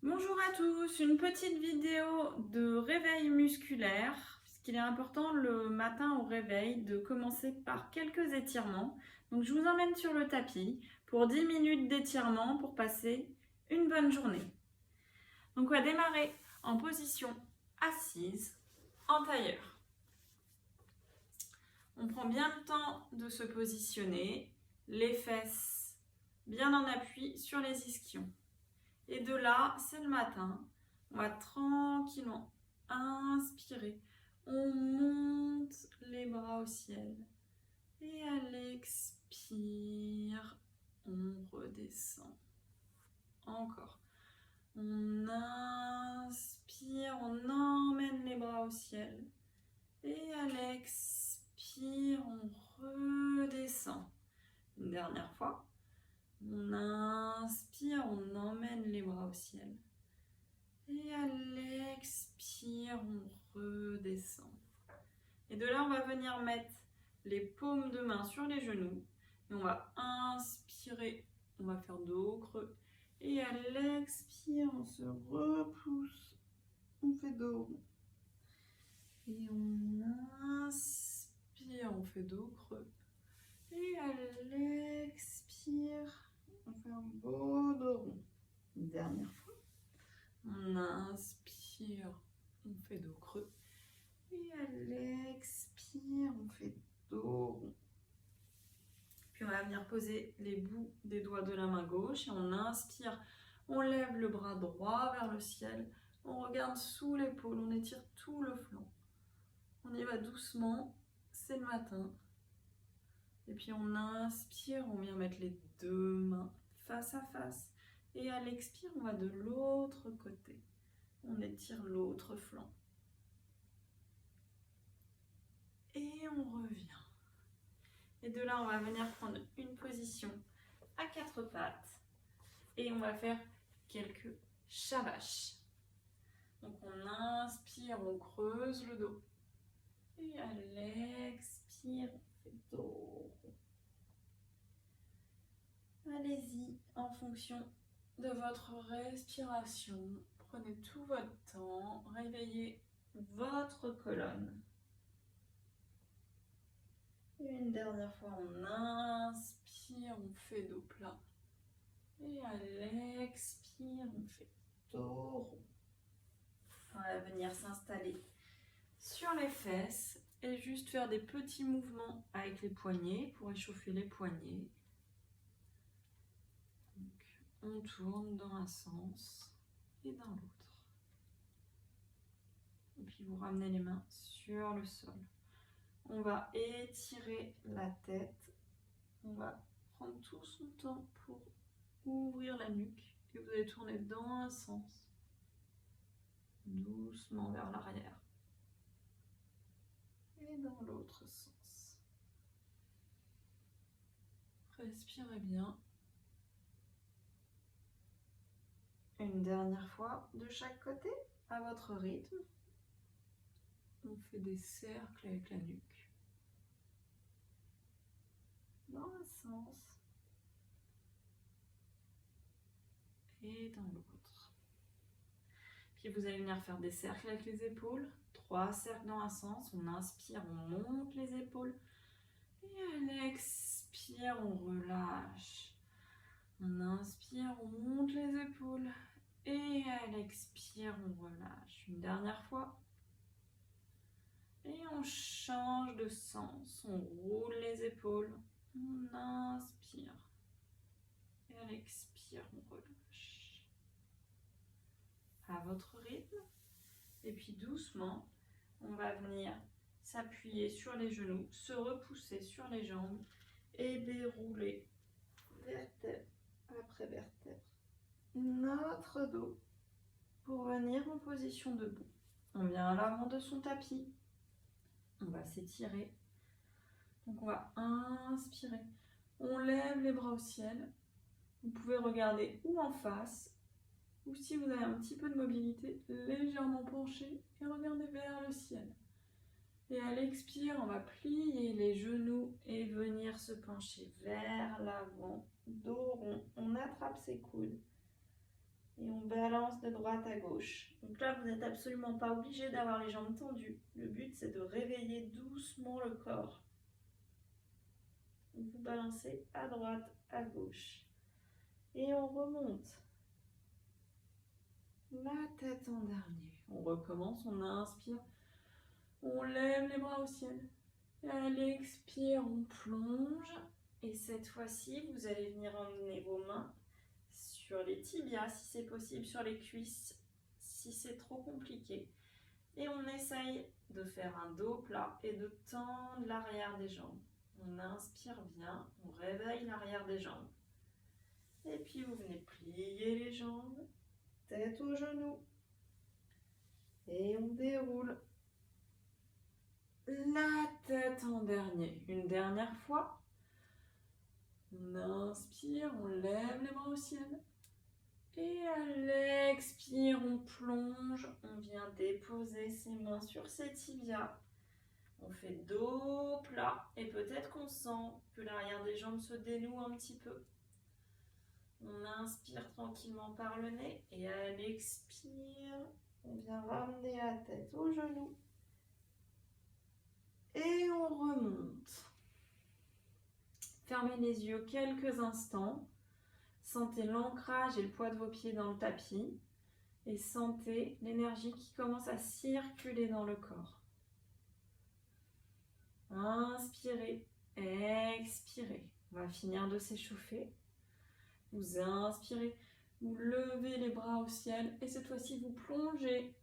Bonjour à tous, une petite vidéo de réveil musculaire, puisqu'il est important le matin au réveil de commencer par quelques étirements. Donc je vous emmène sur le tapis pour 10 minutes d'étirement pour passer une bonne journée. Donc on va démarrer en position assise, en tailleur. On prend bien le temps de se positionner, les fesses bien en appui sur les ischions. Et de là, c'est le matin, on va tranquillement inspirer. On monte les bras au ciel. Et à l'expire, on redescend. Encore. On inspire, on emmène les bras au ciel. Et à l'expire, on redescend. Une dernière fois. On inspire, on emmène les bras au ciel. Et à l'expire, on redescend. Et de là, on va venir mettre les paumes de main sur les genoux. Et on va inspirer, on va faire dos creux. Et à l'expire, on se repousse. On fait dos rond. Et on inspire, on fait dos creux. Et à l'expire, on fait un beau dos rond. Une dernière fois. On inspire, on fait dos creux. Et à l'expire, on fait dos rond. Puis on va venir poser les bouts des doigts de la main gauche. Et on inspire, on lève le bras droit vers le ciel. On regarde sous l'épaule, on étire tout le flanc. On y va doucement, c'est le matin. Et puis on inspire, on vient mettre les deux mains face à face. Et à l'expire, on va de l'autre côté. On étire l'autre flanc. Et on revient. Et de là, on va venir prendre une position à quatre pattes. Et on va faire quelques shavash. Donc on inspire, on creuse le dos. Et à l'expire, on fait dos. Allez-y en fonction de votre respiration. Prenez tout votre temps. Réveillez votre colonne. Et une dernière fois, on inspire, on fait dos plat. Et à l'expire, on fait dos rond. On va venir s'installer sur les fesses et juste faire des petits mouvements avec les poignets pour échauffer les poignets. Donc, on tourne dans un sens et dans l'autre. Et puis vous ramenez les mains sur le sol. On va étirer la tête. On va prendre tout son temps pour ouvrir la nuque. Et vous allez tourner dans un sens. Doucement vers l'arrière. Et dans l'autre sens. Respirez bien. Une dernière fois de chaque côté, à votre rythme. On fait des cercles avec la nuque. Dans un sens. Et dans l'autre. Puis vous allez venir faire des cercles avec les épaules. 3 cercles dans un sens. On inspire, on monte les épaules. Et à l'expire, on relâche. On inspire, on monte les épaules. Et à l'expire, on relâche. Une dernière fois. Et on change de sens. On roule les épaules. On inspire. Et à l'expire, on relâche. À votre rythme. Et puis doucement, on va venir s'appuyer sur les genoux, se repousser sur les jambes et dérouler vertèbre après vertèbre notre dos pour venir en position debout. On vient à l'avant de son tapis. On va s'étirer. Donc on va inspirer. On lève les bras au ciel. Vous pouvez regarder ou en face, ou si vous avez un petit peu de mobilité, légèrement pencher et regarder vers le ciel. Et à l'expire, on va plier les genoux et venir se pencher vers l'avant, dos rond. On attrape ses coudes et on balance de droite à gauche. Donc là, vous n'êtes absolument pas obligé d'avoir les jambes tendues. Le but, c'est de réveiller doucement le corps. Vous balancez à droite, à gauche. Et on remonte. La tête en dernier. On recommence, on inspire. On lève les bras au ciel. Et à l'expire, on plonge. Et cette fois-ci, vous allez venir emmener vos mains sur les tibias, si c'est possible, sur les cuisses, si c'est trop compliqué. Et on essaye de faire un dos plat et de tendre l'arrière des jambes. On inspire bien, on réveille l'arrière des jambes. Et puis vous venez plier les jambes, tête aux genoux. Et on déroule. La tête en dernier. Une dernière fois. On inspire, on lève les bras au ciel. Et à l'expire, on plonge. On vient déposer ses mains sur ses tibias. On fait dos plat. Et peut-être qu'on sent que l'arrière des jambes se dénoue un petit peu. On inspire tranquillement par le nez. Et à l'expire, on vient ramener la tête aux genoux. Et on remonte. Fermez les yeux quelques instants. Sentez l'ancrage et le poids de vos pieds dans le tapis. Et sentez l'énergie qui commence à circuler dans le corps. Inspirez, expirez. On va finir de s'échauffer. Vous inspirez, vous levez les bras au ciel. Et cette fois-ci, vous plongez.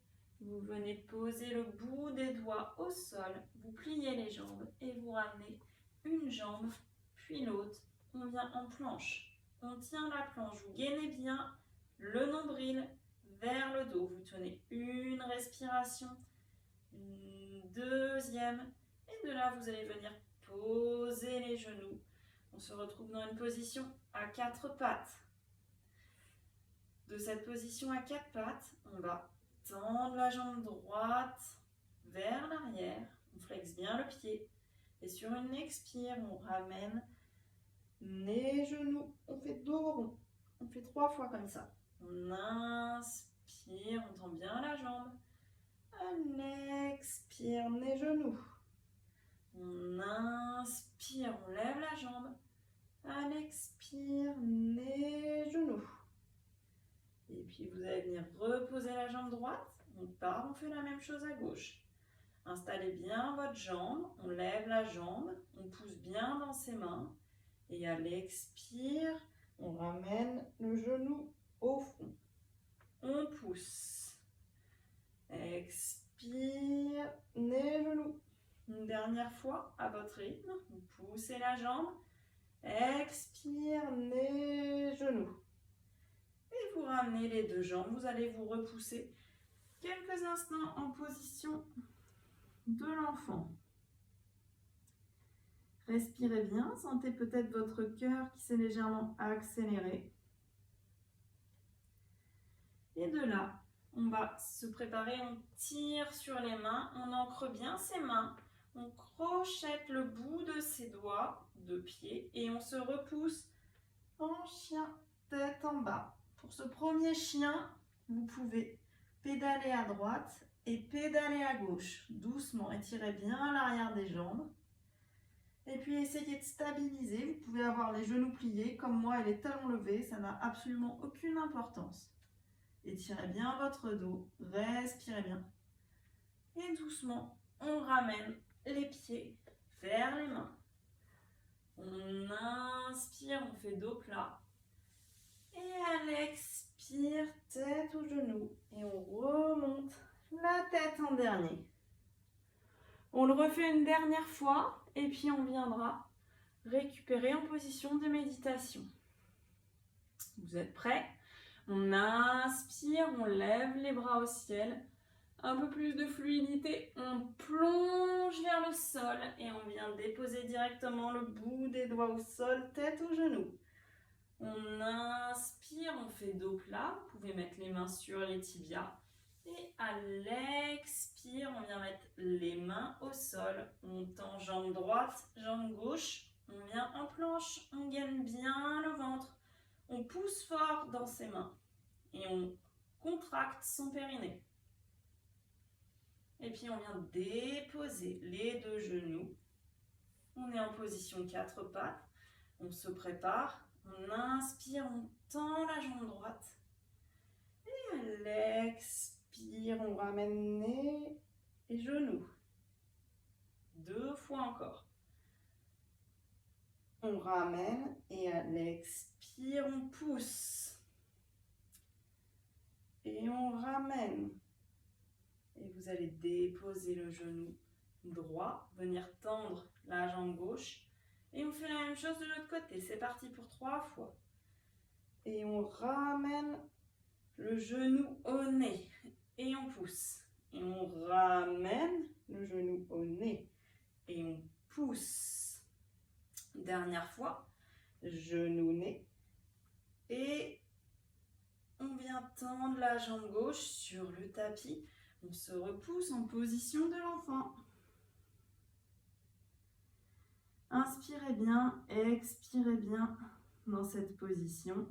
Vous venez poser le bout des doigts au sol, vous pliez les jambes et vous ramenez une jambe, puis l'autre. On vient en planche. On tient la planche, vous gainez bien le nombril vers le dos. Vous tenez une respiration, une deuxième. Et de là, vous allez venir poser les genoux. On se retrouve dans une position à quatre pattes. De cette position à quatre pattes, on va tendre la jambe droite vers l'arrière. On flexe bien le pied. Et sur une expire, on ramène les genoux. On fait dos rond. On fait 3 fois comme ça. On inspire, on tend bien la jambe. On expire, les genoux. On inspire, on lève la jambe. On expire, les genoux. Et puis vous allez venir reposer la jambe droite. On part, on fait la même chose à gauche. Installez bien votre jambe, on lève la jambe, on pousse bien dans ses mains. Et à l'expire, on ramène le genou au fond. On pousse. Expire, les genoux. Une dernière fois, à votre rythme, vous poussez la jambe. Expire, les genoux. Et vous ramenez les deux jambes. Vous allez vous repousser quelques instants en position de l'enfant. Respirez bien. Sentez peut-être votre cœur qui s'est légèrement accéléré. Et de là, on va se préparer. On tire sur les mains. On ancre bien ses mains. On crochette le bout de ses doigts de pied. Et on se repousse en chien, tête en bas. Pour ce premier chien, vous pouvez pédaler à droite et pédaler à gauche. Doucement, étirez bien l'arrière des jambes. Et puis essayez de stabiliser. Vous pouvez avoir les genoux pliés, comme moi, et les talons levés. Ça n'a absolument aucune importance. Étirez bien votre dos. Respirez bien. Et doucement, on ramène les pieds vers les mains. On inspire, on fait dos plat. Et à l'expire, tête aux genoux. Et on remonte la tête en dernier. On le refait une dernière fois. Et puis on viendra récupérer en position de méditation. Vous êtes prêts? On inspire, on lève les bras au ciel. Un peu plus de fluidité. On plonge vers le sol. Et on vient déposer directement le bout des doigts au sol, tête aux genoux. On inspire, on fait dos plat. Vous pouvez mettre les mains sur les tibias. Et à l'expire, on vient mettre les mains au sol. On tend jambe droite, jambe gauche. On vient en planche, on gaine bien le ventre. On pousse fort dans ses mains. Et on contracte son périnée. Et puis on vient déposer les deux genoux. On est en position 4 pattes. On se prépare. On inspire, on tend la jambe droite. Et à l'expire, on ramène nez et genoux. 2 fois encore. On ramène et à l'expire, on pousse. Et on ramène. Et vous allez déposer le genou droit, venir tendre la jambe gauche. Et on fait la même chose de l'autre côté. C'est parti pour 3 fois. Et on ramène le genou au nez. Et on pousse. Et on ramène le genou au nez. Et on pousse. Dernière fois. Genou, nez. Et on vient tendre la jambe gauche sur le tapis. On se repousse en position de l'enfant. Inspirez bien, expirez bien dans cette position.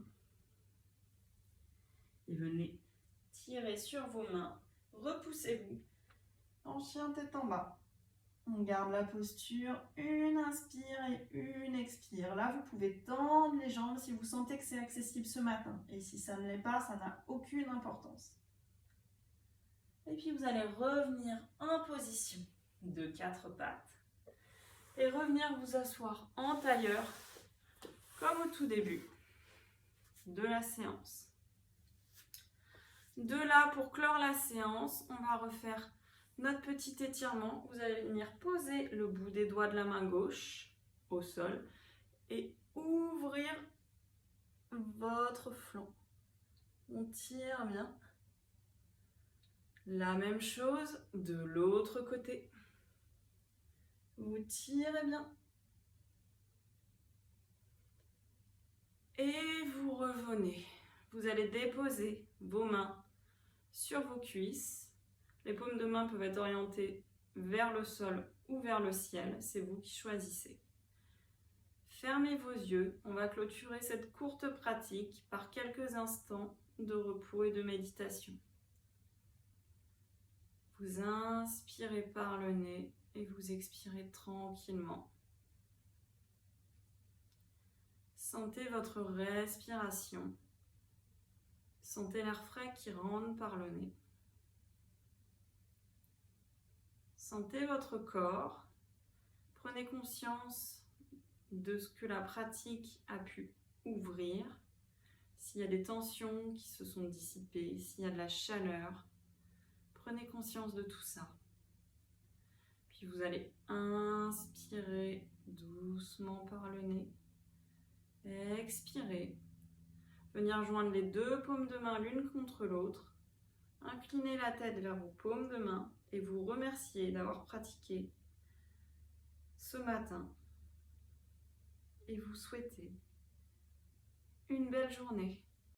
Et venez tirer sur vos mains. Repoussez-vous en chien tête en bas. On garde la posture, une inspire et une expire. Là, vous pouvez tendre les jambes si vous sentez que c'est accessible ce matin. Et si ça ne l'est pas, ça n'a aucune importance. Et puis, vous allez revenir en position de 4 pattes. Et revenir vous asseoir en tailleur, comme au tout début de la séance. De là, pour clore la séance, on va refaire notre petit étirement. Vous allez venir poser le bout des doigts de la main gauche au sol et ouvrir votre flanc. On tire bien. La même chose de l'autre côté. Vous tirez bien. Et vous revenez. Vous allez déposer vos mains sur vos cuisses. Les paumes de main peuvent être orientées vers le sol ou vers le ciel. C'est vous qui choisissez. Fermez vos yeux. On va clôturer cette courte pratique par quelques instants de repos et de méditation. Vous inspirez par le nez et vous expirez tranquillement. Sentez votre respiration. Sentez l'air frais qui rentre par le nez. Sentez votre corps. Prenez conscience de ce que la pratique a pu ouvrir. S'il y a des tensions qui se sont dissipées, s'il y a de la chaleur, prenez conscience de tout ça. Puis vous allez inspirer doucement par le nez. Expirez. Venir joindre les deux paumes de main l'une contre l'autre. Inclinez la tête vers vos paumes de main et vous remercier d'avoir pratiqué ce matin. Et vous souhaitez une belle journée.